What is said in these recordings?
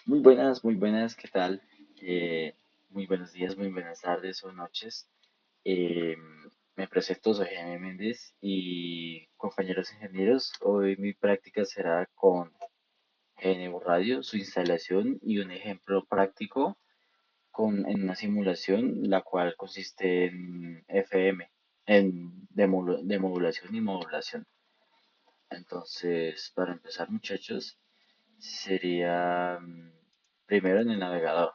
Muy buenas, ¿qué tal? Muy buenos días, muy buenas tardes o noches. Eh, Me presento, soy Jaime Méndez y compañeros ingenieros, hoy mi práctica será con GNU Radio, su instalación y un ejemplo práctico en una simulación, la cual consiste en FM, de modulación y modulación. Entonces, para empezar, muchachos, sería primero en el navegador.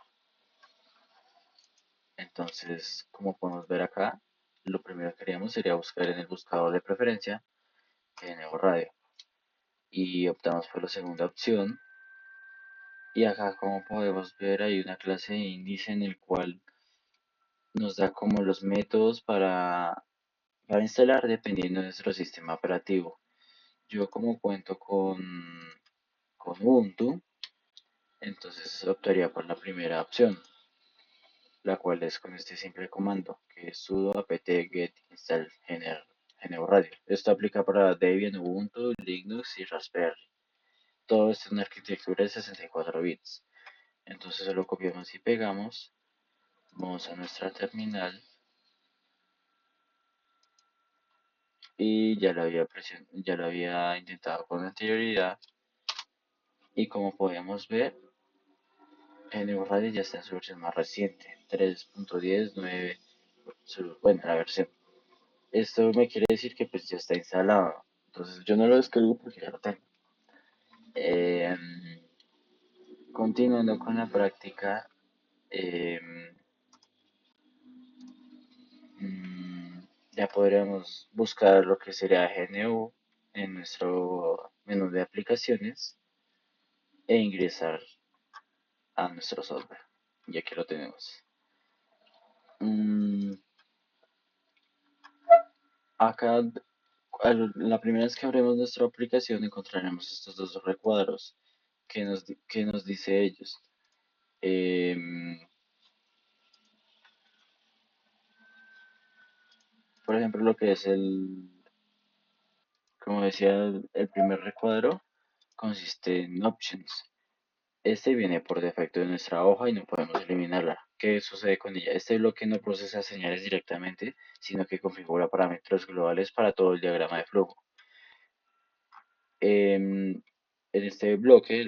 Entonces, como podemos ver acá, lo primero que haríamos sería buscar en el buscador de preferencia GNU Radio y optamos por la segunda opción. Y acá, como podemos ver, hay una clase de índice en el cual nos da como los métodos para instalar dependiendo de nuestro sistema operativo. Yo como cuento con Ubuntu, entonces optaría por la primera opción, la cual es con este simple comando, que es sudo apt get install GNU Radio. Esto aplica para Debian, Ubuntu, Linux y Raspberry. Todo esto en una arquitectura de 64 bits. Entonces lo copiamos y pegamos. Vamos a nuestra terminal y ya lo había intentado con anterioridad. Y como podemos ver, GNU Radio ya está en su versión más reciente, 3.10.9, bueno, la versión. Esto me quiere decir que pues ya está instalado. Entonces yo no lo descargo porque ya lo tengo. Eh, Continuando con la práctica, eh, ya podríamos buscar lo que sería GNU en nuestro menú de aplicaciones e ingresar a nuestro software. Y aquí lo tenemos. Mm, Acá, la primera vez que abrimos nuestra aplicación, encontraremos estos dos recuadros que nos dice ellos. Em, por ejemplo, lo que es como decía, el primer recuadro consiste en options. Este viene por defecto de nuestra hoja y no podemos eliminarla. ¿Qué sucede con ella? Este bloque no procesa señales directamente, sino que configura parámetros globales para todo el diagrama de flujo. En este bloque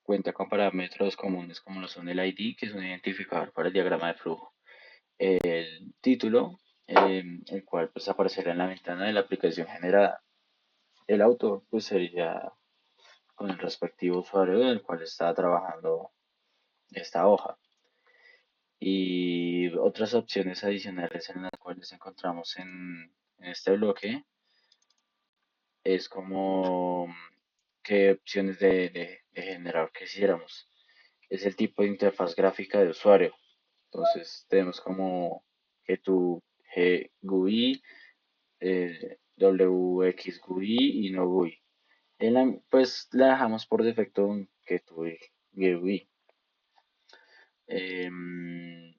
cuenta con parámetros comunes como lo son el ID, que es un identificador para el diagrama de flujo, el título, el cual pues aparecerá en la ventana de la aplicación generada. El autor pues sería con el respectivo usuario en el cual está trabajando esta hoja. Y otras opciones adicionales en las cuales encontramos en este bloque es como qué opciones de generador quisiéramos. Es el tipo de interfaz gráfica de usuario. Entonces tenemos como que tu GUI, WXGUI y no GUI. Pues la dejamos por defecto en que tu GUI. Em,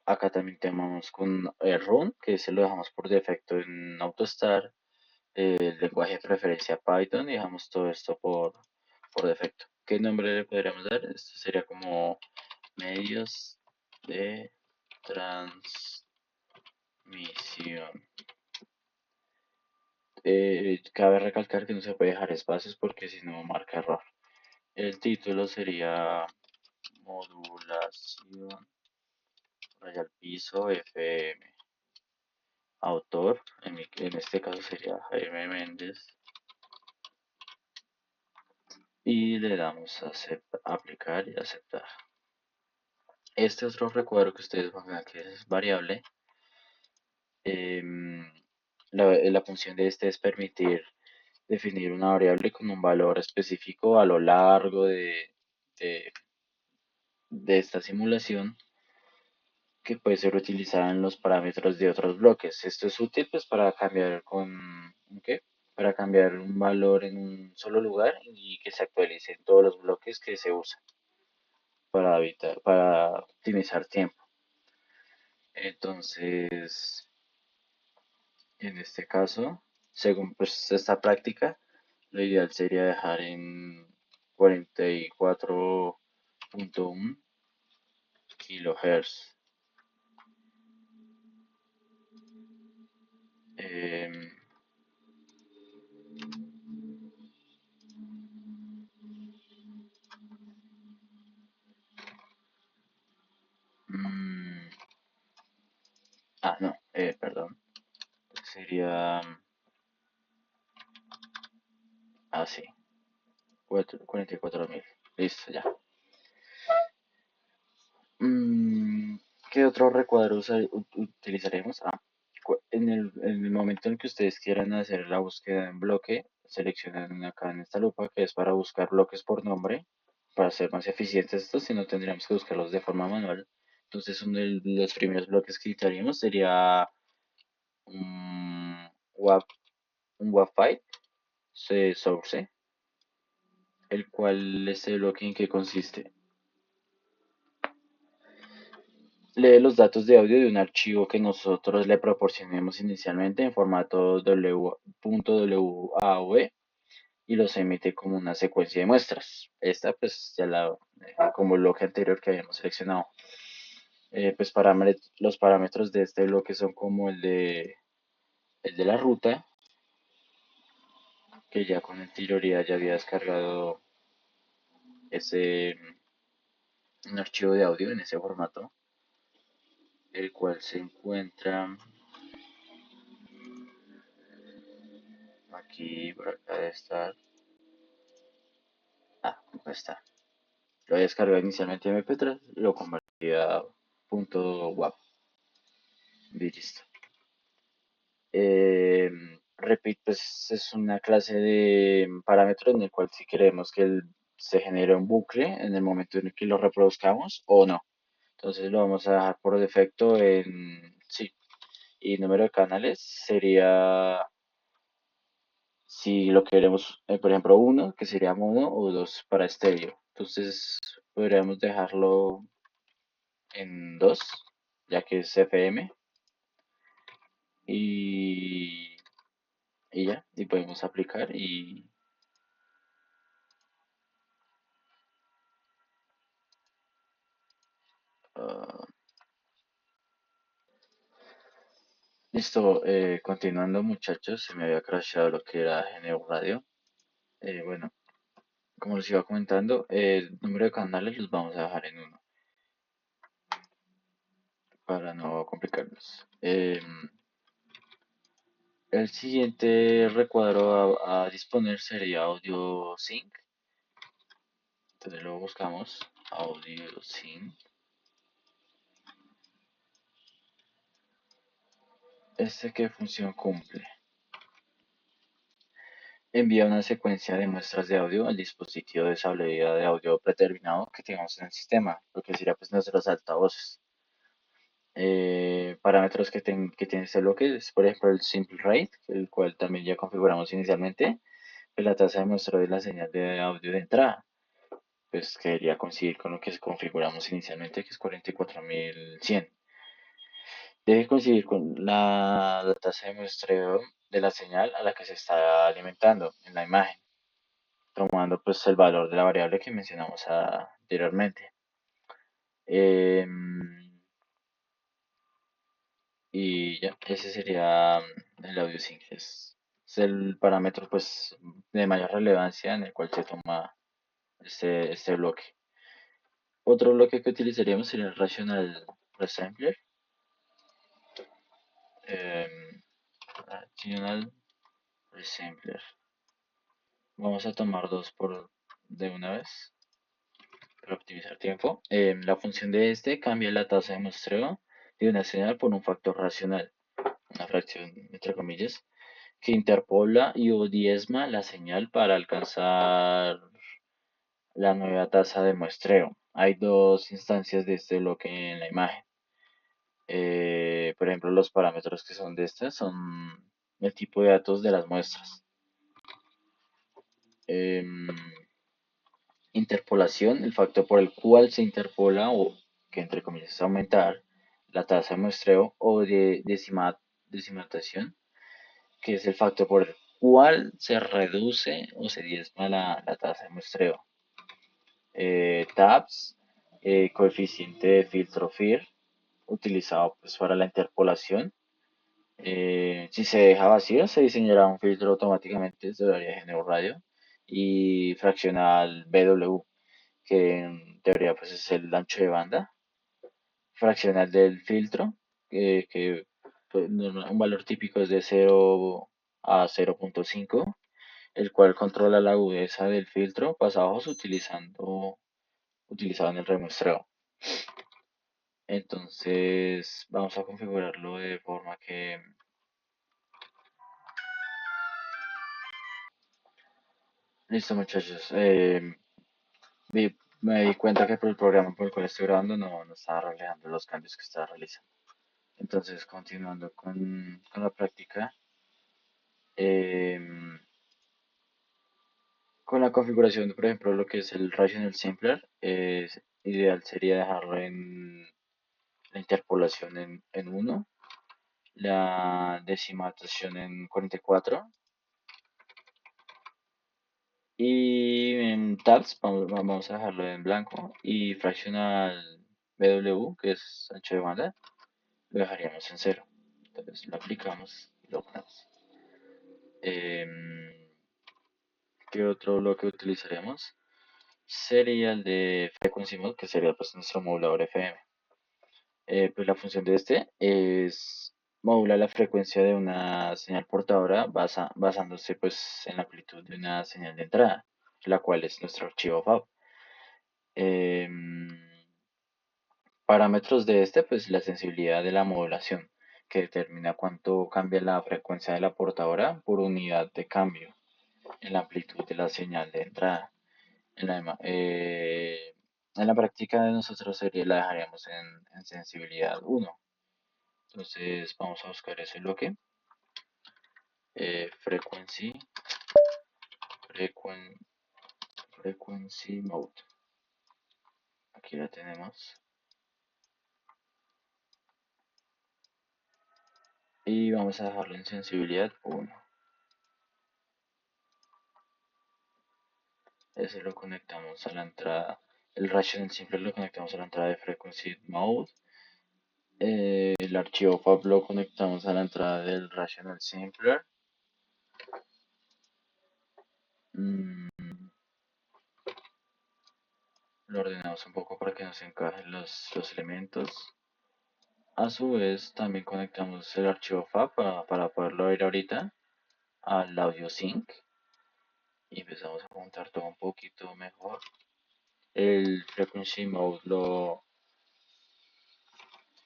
Acá también tenemos con Run, que ese lo dejamos por defecto en AutoStar, el lenguaje de preferencia Python y dejamos todo esto por defecto. ¿Qué nombre le podríamos dar? Esto sería como medios de transmisión. Cabe recalcar que no se puede dejar espacios porque si no marca error. El título sería modulación raya al piso FM. Autor, en este caso sería Jaime Méndez, y le damos a aplicar y aceptar. Este otro recuadro que ustedes van a ver que es variable, em, la función de este es permitir definir una variable con un valor específico a lo largo de, de esta simulación que puede ser utilizada en los parámetros de otros bloques. Esto es útil pues para cambiar ¿qué? Para cambiar un valor en un solo lugar y que se actualicen todos los bloques que se usan para optimizar tiempo. Entonces, en este caso, según pues esta práctica, lo ideal sería dejar en 44 kilohertz. Em, mm, no, perdón. Sería, sí, 44.000. Listo, ya. Mm, ¿Qué otro recuadro utilizaremos? En el momento en que ustedes quieran hacer la búsqueda en bloque, seleccionan acá en esta lupa que es para buscar bloques por nombre, para ser más eficientes estos, si no tendríamos que buscarlos de forma manual. Entonces uno de los primeros bloques que quitaríamos sería un WAV, un WAV file source, el cual este bloque en qué consiste. Lee los datos de audio de un archivo que nosotros le proporcionemos inicialmente en formato .wav y los emite como una secuencia de muestras. Esta pues ya como el bloque anterior que habíamos seleccionado. Pues los parámetros de este bloque son como el de la ruta, que ya con anterioridad ya había descargado ese un archivo de audio en ese formato, el cual se encuentra aquí, por acá debe estar. Acá está. Lo había descargado inicialmente en MP3, lo convertí a .wav y listo. Eh, Repeat pues es una clase de parámetro en el cual si queremos que se genere un bucle en el momento en el que lo reproduzcamos o no. Entonces lo vamos a dejar por defecto en sí. Y número de canales sería si lo queremos, por ejemplo, uno, que sería mono, o dos para estéreo. Entonces podríamos dejarlo en 2 ya que es FM, y, y ya, y podemos aplicar y ah, listo. Continuando muchachos, se me había crashado lo que era GNU Radio. Bueno, como les iba comentando, el número de canales los vamos a dejar en uno para no complicarnos. El siguiente recuadro a disponer sería Audio Sync. Entonces lo buscamos, Audio Sync. ¿Qué función cumple? Envía una secuencia de muestras de audio al dispositivo de salida de audio predeterminado que tengamos en el sistema, lo que sería pues nuestros altavoces. Parámetros que tiene este bloque es, por ejemplo, el simple rate, el cual también ya configuramos inicialmente, pues la tasa de muestreo de la señal de audio de entrada, pues quería coincidir con lo que configuramos inicialmente, que es 44.100. Debe coincidir con la tasa de muestreo de la señal a la que se está alimentando en la imagen, tomando pues el valor de la variable que mencionamos anteriormente. Em, y ya, ese sería el audio sync. Es el parámetro pues de mayor relevancia en el cual se toma este bloque. Otro bloque que utilizaríamos sería el Rational Resampler. em, Rational Resampler. Vamos a tomar dos de una vez para optimizar tiempo. La función de este cambia la tasa de muestreo de una señal por un factor racional, una fracción entre comillas, que interpola y o diezma la señal para alcanzar la nueva tasa de muestreo. Hay dos instancias de este bloque en la imagen. Por ejemplo, los parámetros que son de estas son el tipo de datos de las muestras. Em, Interpolación, el factor por el cual se interpola o que entre comillas es aumentar la tasa de muestreo, o de decimatación, que es el factor por el cual se reduce o se diezma la tasa de muestreo. Tabs, coeficiente de filtro FIR utilizado pues para la interpolación. Si se deja vacío, se diseñará un filtro automáticamente desde el área de GNU Radio y fraccional BW, que en teoría pues es el ancho de banda, fraccional del filtro, que pues, un valor típico es de 0 a 0.5, el cual controla la agudeza del filtro pasados utilizado en el remuestreo. Entonces vamos a configurarlo de forma que... Listo muchachos. Me di cuenta que por el programa por el cual estoy grabando no estaba reflejando los cambios que estaba realizando. Entonces, continuando con la práctica, em, con la configuración, por ejemplo, lo que es el Rational Simpler, ideal sería dejarlo en la interpolación en 1, la decimatación en 44 y en tabs vamos a dejarlo en blanco y fractional BW, que es ancho de banda, lo dejaríamos en 0. Entonces lo aplicamos y lo ponemos. Em, ¿Qué otro bloque utilizaremos? Sería el de Frequency Mode, que sería pues nuestro modulador FM. Pues la función de este es modular la frecuencia de una señal portadora basándose pues en la amplitud de una señal de entrada, la cual es nuestro archivo FAB. Em, Parámetros de este, pues la sensibilidad de la modulación, que determina cuánto cambia la frecuencia de la portadora por unidad de cambio en la amplitud de la señal de entrada. En la práctica de nosotros sería la dejaríamos en sensibilidad 1. Entonces vamos a buscar ese bloque. Frequency, frequen- frequency mode. Aquí la tenemos. Y vamos a dejarlo en sensibilidad 1. Ese lo conectamos a la entrada. El Rational Simple lo conectamos a la entrada de Frequency Mode. El archivo FAB lo conectamos a la entrada del Rational Simpler. Mm, lo ordenamos un poco para que nos encajen los elementos. A su vez, también conectamos el archivo FAB para poderlo ver ahorita al audio sync y empezamos a montar todo un poquito mejor. El frequency mode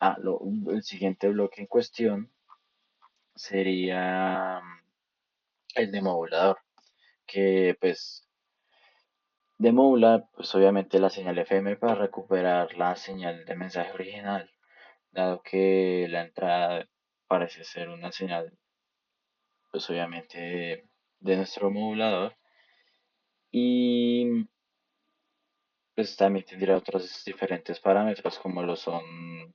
el siguiente bloque en cuestión sería el demodulador, que pues demodula pues obviamente la señal FM para recuperar la señal de mensaje original, dado que la entrada parece ser una señal pues obviamente de nuestro modulador y pues también tendría otros diferentes parámetros como lo son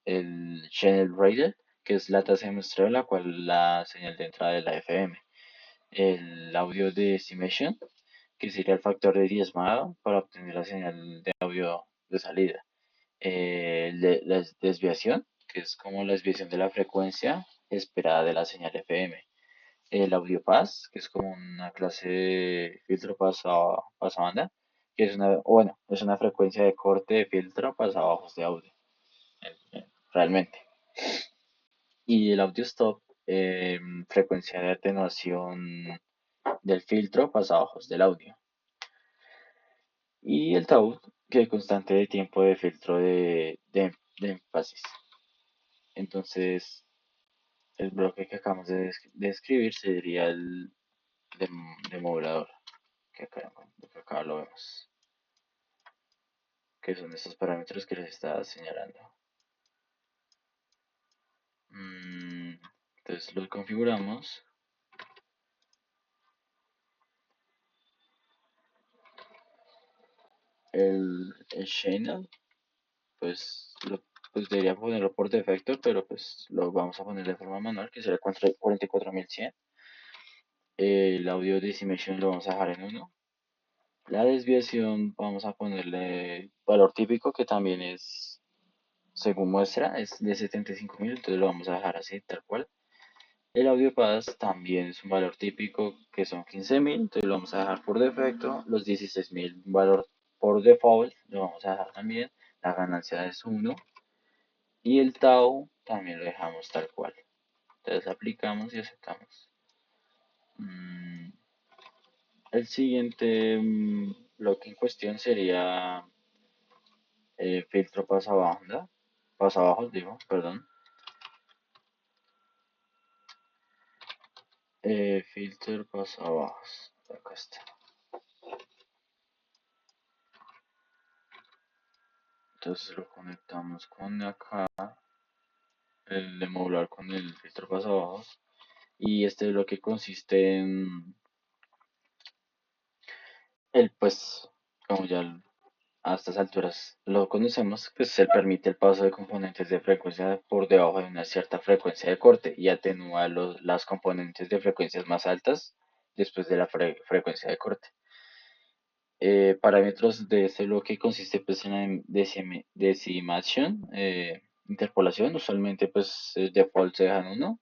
el channel rate, que es la tasa de muestreo, la cual la señal de entrada de la FM, el audio decimation, que sería el factor de diezmado para obtener la señal de audio de salida, la desviación, que es como la desviación de la frecuencia esperada de la señal FM, el audio pass, que es como una clase de filtro pasabanda, que es es una frecuencia de corte de filtro pasabajos de audio, realmente. Y el audio stop, frecuencia de atenuación del filtro pasabajos del audio. Y el tau, que es constante de tiempo de filtro de énfasis. Entonces, el bloque que acabamos de escribir sería el demodulador, que acá lo vemos, que son estos parámetros que les estaba señalando. Entonces lo configuramos. El channel, pues, pues debería ponerlo por defecto, pero pues lo vamos a poner de forma manual, que será 44100. El audio decimation lo vamos a dejar en 1. La desviación, vamos a ponerle valor típico que también es, según muestra, es de 75.000, entonces lo vamos a dejar así, tal cual. El audio pass también es un valor típico que son 15.000, entonces lo vamos a dejar por defecto. Los 16.000, un valor por default, lo vamos a dejar también. La ganancia es 1. Y el tau también lo dejamos tal cual. Entonces aplicamos y aceptamos. Mm, el siguiente bloque en cuestión sería filtro pasabanda. Pasabajos, digo, perdón. Filtro pasabajos. Acá está. Entonces lo conectamos con acá, el de modular con el filtro pasabajos. Y este bloque consiste en el, pues, como ya a estas alturas lo conocemos, pues se permite el paso de componentes de frecuencia por debajo de una cierta frecuencia de corte y atenúa las componentes de frecuencias más altas después de la frecuencia de corte. Parámetros de este bloque consiste pues en la decimación, interpolación, usualmente pues el default se deja en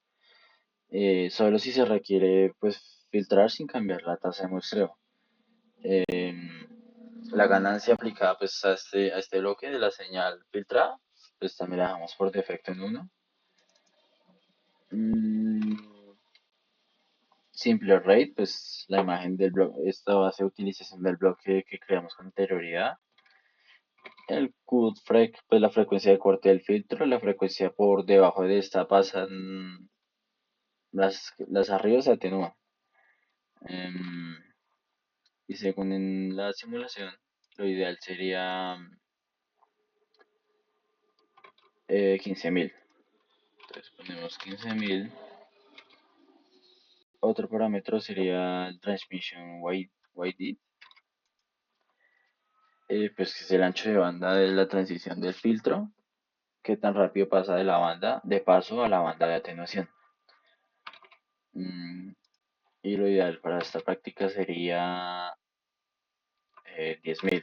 1, solo si se requiere pues filtrar sin cambiar la tasa de muestreo. La ganancia aplicada pues a este bloque de la señal filtrada, pues también la dejamos por defecto en 1. Mm, simple rate, pues la imagen del bloque, esta base de utilización del bloque que creamos con anterioridad. El cut pues la frecuencia de corte del filtro, la frecuencia por debajo de esta pasan, las arriba se atenúan. Em, y según en la simulación, lo ideal sería 15.000. Entonces ponemos 15.000. Otro parámetro sería el Transmission width, pues que es el ancho de banda de la transición del filtro, que tan rápido pasa de la banda de paso a la banda de atenuación. Mm, y lo ideal para esta práctica sería 10.000.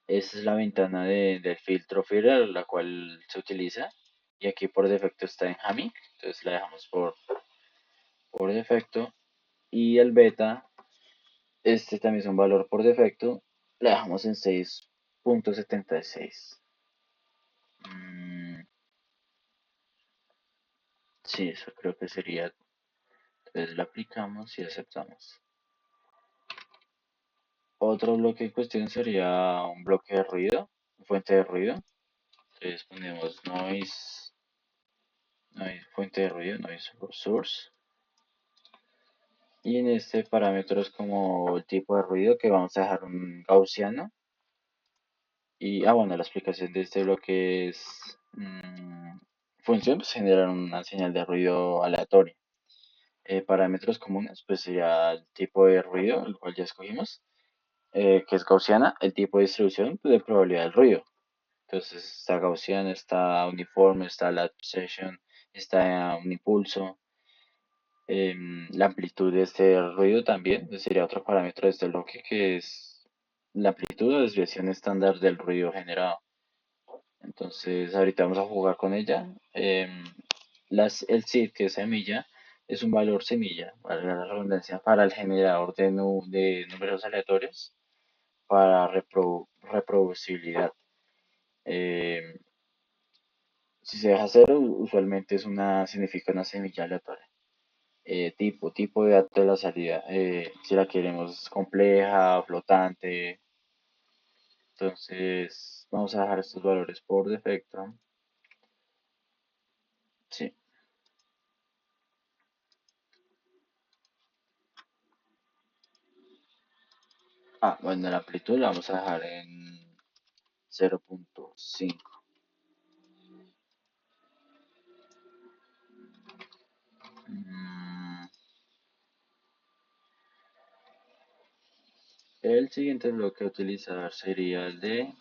Esta es la ventana del filtro Führer, la cual se utiliza. Y aquí por defecto está en Hami, entonces la dejamos por defecto. Y el beta, este también es un valor por defecto, la dejamos en 6.76. Mm, sí, eso creo que sería. Entonces la aplicamos y aceptamos. Otro bloque en cuestión sería un bloque de ruido, fuente de ruido. Entonces ponemos noise fuente de ruido, noise source. Y en este parámetro es como el tipo de ruido que vamos a dejar un gaussiano. Y, bueno, la explicación de este bloque es función, pues generar una señal de ruido aleatoria. Parámetros comunes, pues sería el tipo de ruido, el cual ya escogimos, que es gaussiana, el tipo de distribución pues, de probabilidad del ruido. Entonces está gaussiana, está uniforme, está la session, está un impulso. La amplitud de este ruido también sería otro parámetro de este bloque que es la amplitud o desviación estándar del ruido generado. Entonces ahorita vamos a jugar con ella. El seed, que es semilla, es un valor semilla, para la redundancia, para el generador de números aleatorios, para reproducibilidad. Em, si se deja cero, usualmente significa una semilla aleatoria. Tipo de dato de la salida. Si la queremos compleja, flotante. Entonces, vamos a dejar estos valores por defecto. Sí. Bueno, la amplitud la vamos a dejar en 0.5. Mm, el siguiente bloque a utilizar sería el de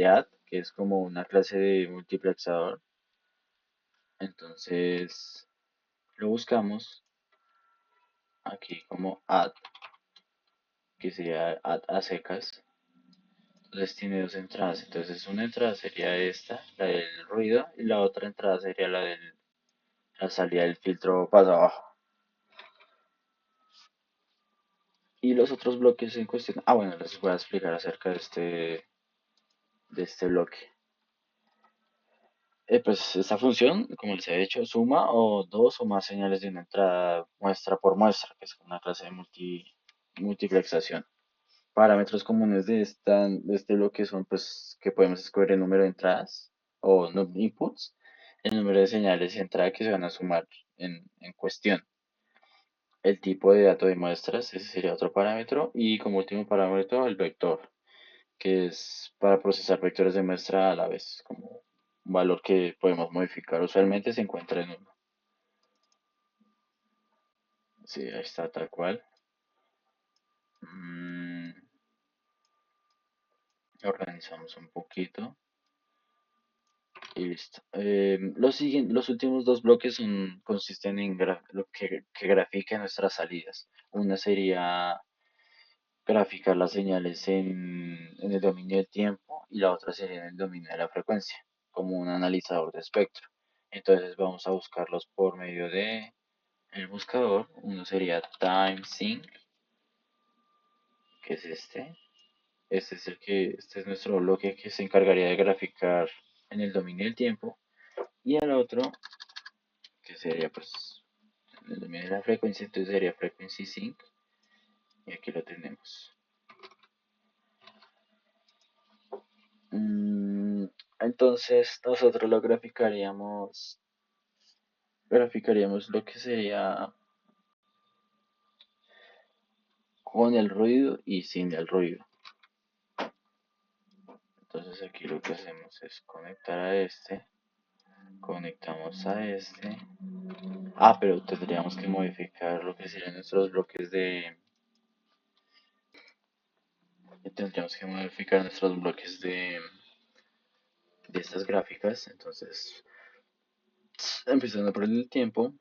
add, que es como una clase de multiplexador. Entonces, Lo buscamos aquí como add, que sería add a secas. Entonces tiene dos entradas. Entonces una entrada sería esta, la del ruido, y la otra entrada sería la salida del filtro para abajo. Y los otros bloques en cuestión. Ah, bueno, les voy a explicar acerca de este bloque. Pues esta función, como les he dicho, suma o dos o más señales de una entrada muestra por muestra, que es una clase de multiplexación. Parámetros comunes de este bloque son pues que podemos escoger el número de entradas o no, inputs, el número de señales de entrada que se van a sumar en cuestión, el tipo de dato de muestras, ese sería otro parámetro, y como último parámetro el vector, que es para procesar vectores de muestra a la vez, como un valor que podemos modificar. Usualmente se encuentra en uno. Sí, ahí está tal cual. Mm, organizamos un poquito. Y listo. Los últimos dos bloques consisten en lo que grafica nuestras salidas. Una sería graficar las señales en el dominio del tiempo y la otra sería en el dominio de la frecuencia, como un analizador de espectro. Entonces vamos a buscarlos por medio de el buscador. Uno sería TimeSync, que es este. Este es nuestro bloque que se encargaría de graficar en el dominio del tiempo. Y el otro que sería pues el dominio de la frecuencia, entonces sería frequency sync y aquí lo tenemos. Mm, entonces nosotros lo graficaríamos lo que sería con el ruido y sin el ruido. Entonces aquí lo que hacemos es conectar a este, conectamos a este. Ah, pero tendríamos que modificar lo que serían nuestros bloques de estas gráficas. Entonces, empezando por el tiempo,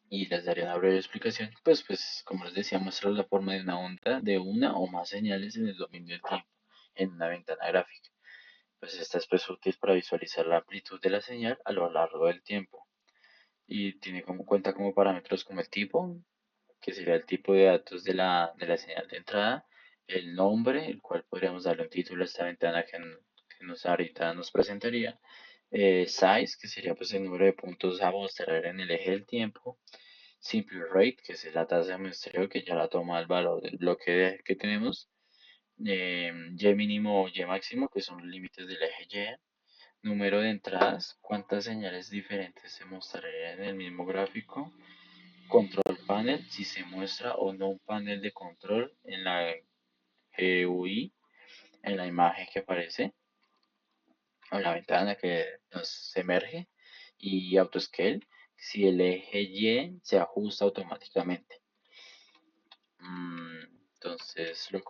y les daré una breve explicación. Pues, como les decía, muestra la forma de una onda de una o más señales en el dominio del tiempo en una ventana gráfica. Pues esta es pues útil para visualizar la amplitud de la señal a lo largo del tiempo y cuenta como parámetros como el tipo, que sería el tipo de datos de la señal de entrada, el nombre, el cual podríamos darle un título a esta ventana que nos ahorita nos presentaría, size, que sería pues el número de puntos a mostrar en el eje del tiempo, simple rate, que es la tasa de muestreo que ya la toma el valor del bloque que tenemos, y mínimo o y máximo, que son los límites del eje y, número de entradas, cuántas señales diferentes se mostrarían en el mismo gráfico, control panel, si se muestra o no un panel de control en la GUI, en la imagen que aparece, o en la ventana que nos emerge, y autoscale, si el eje Y se ajusta automáticamente. Entonces lo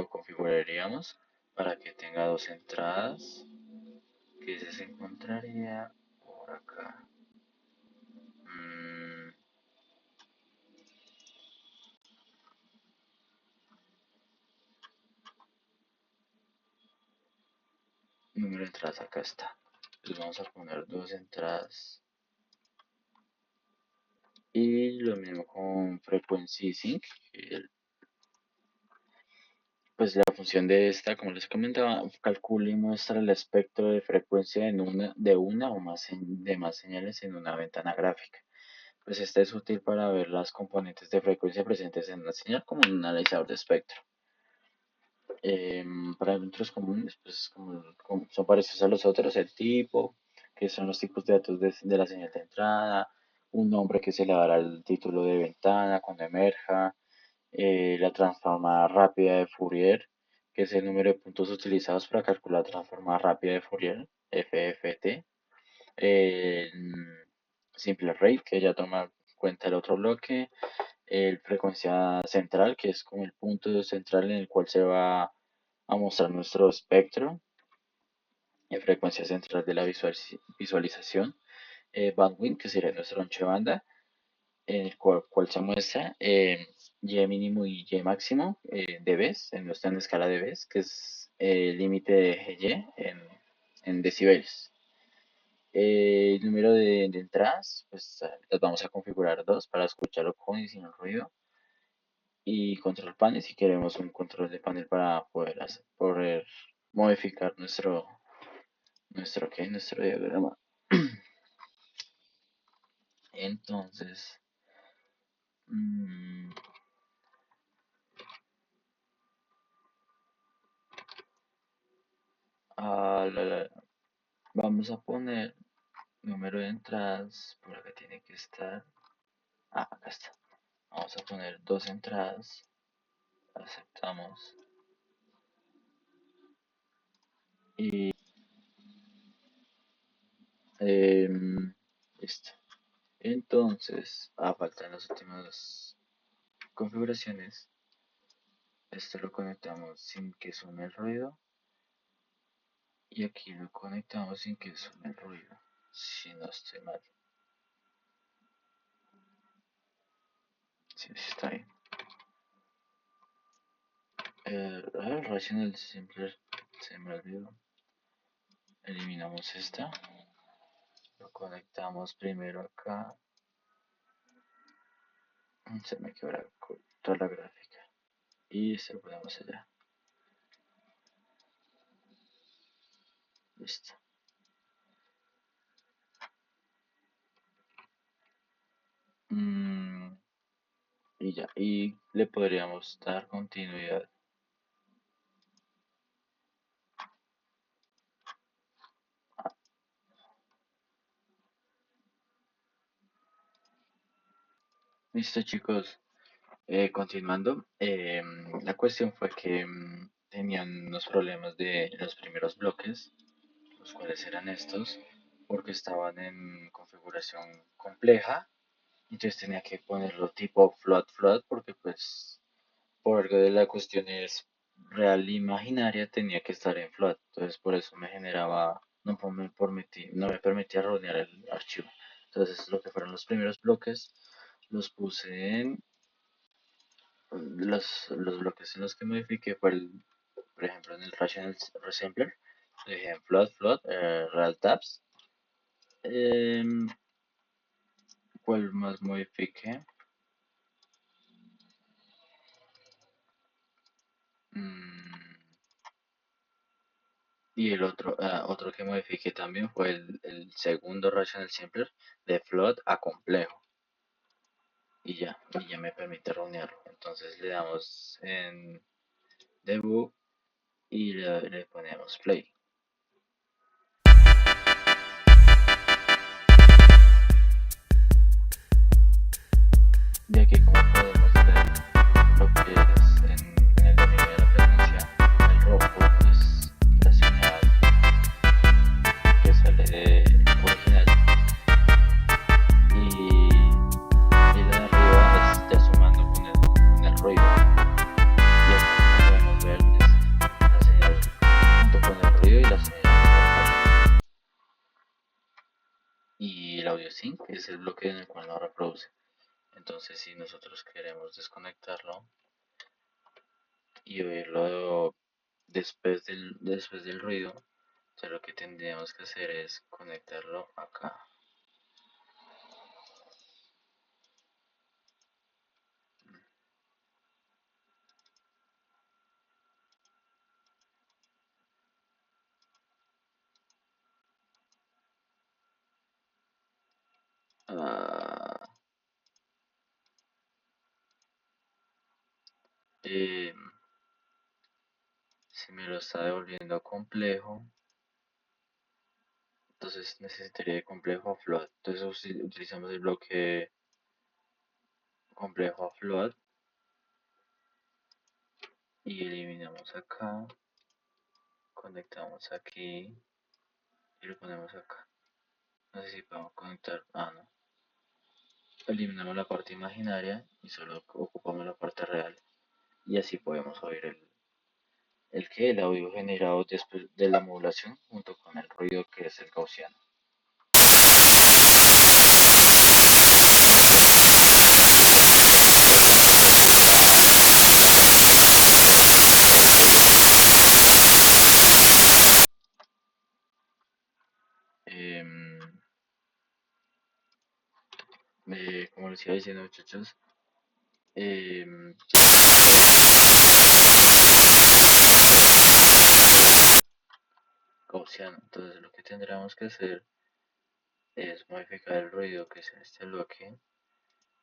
configuraríamos para que tenga dos entradas, que se encontraría por acá. Mm, Número de entradas acá está. Entonces vamos a poner dos entradas. Y lo mismo con frequency sync. Pues la función de esta, como les comentaba, calcula y muestra el espectro de frecuencia de una o más señales en una ventana gráfica. Pues esta es útil para ver las componentes de frecuencia presentes en una señal como un analizador de espectro. Parámetros comunes, pues son parecidos a los otros, el tipo, que son los tipos de datos de la señal de entrada, un nombre que se le dará al título de ventana cuando emerja, la transformada rápida de Fourier, que es el número de puntos utilizados para calcular la transformada rápida de Fourier, FFT, el simple rate, que ya toma en cuenta el otro bloque, el frecuencia central, que es como el punto central en el cual se va a mostrar nuestro espectro, frecuencia central de la visualización, bandwidth, que sería nuestro ancho de banda, en el cual se muestra Y mínimo y Y máximo dBs, no está en escala dBs, que es el límite de Y en decibeles. El número de entradas, pues las vamos a configurar dos para escucharlo con y sin el ruido. Y control panel si queremos un control de panel para poder modificar nuestro diagrama. Entonces, mm, vamos a poner número de entradas, por acá tiene que estar. Acá está. Vamos a poner dos entradas. Aceptamos. Y listo. Entonces, faltan las últimas configuraciones. Esto lo conectamos sin que suene el ruido. Y aquí lo conectamos sin que suene el ruido. Si no estoy mal. Sí, sí está bien. El Rational Simpler se me olvidó. Eliminamos esta. Lo conectamos primero acá. Se me quebra toda la gráfica. Y se lo ponemos allá. Listo. Y ya. Y le podríamos dar continuidad. Listo, chicos. Continuando. La cuestión fue que tenían unos problemas de los primeros bloques, los cuales eran estos, porque estaban en configuración compleja. Entonces tenía que ponerlo tipo float porque pues por algo de la cuestión es real e imaginaria tenía que estar en float. Entonces por eso me generaba, no me permitía rodear el archivo. Entonces lo que fueron los primeros bloques los puse en los bloques en los que modifiqué fue por ejemplo en el Rational Resembler, le dije en float, real tabs. Em, ¿Cuál más modifiqué? Mm, Y el otro que modifiqué también fue el segundo Rational Sampler de float a complejo. Y ya me permite runearlo. Entonces le damos en debug y le ponemos play. De aquí como podemos ver lo que es en el dominio de la frecuencia, el rojo es la señal que sale de original y la de arriba es ya sumando con el ruido. Y acá como podemos ver es la señal junto con el ruido y la señal normal. Y el audio sync es el bloque en el cual no reproduce. Entonces si nosotros queremos desconectarlo y oírlo después del ruido, entonces lo que tendríamos que hacer es conectarlo acá. Ah, eh, si me lo está devolviendo complejo, entonces necesitaría de complejo a float. Entonces utilizamos el bloque complejo a float y eliminamos acá, conectamos aquí y lo ponemos acá. No sé si podemos conectar. No. Eliminamos la parte imaginaria y solo ocupamos la parte real. Y así podemos oír el audio generado después de la modulación junto con el ruido que es el gaussiano. Como les iba diciendo, muchachos, em, gaussiano. Entonces lo que tendríamos que hacer es modificar el ruido que es en este bloque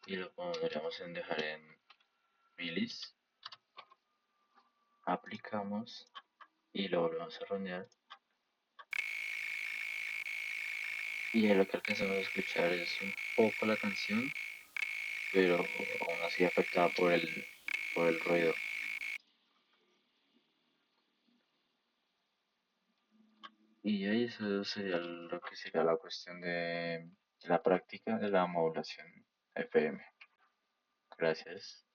y lo podríamos en dejar en milis. Aplicamos y lo volvemos a ronear. Y ahí lo que alcanzamos a escuchar es un poco la canción, pero aún así afectada por el ruido. Y ahí eso sería lo que sería la cuestión de la práctica de la modulación FM. Gracias.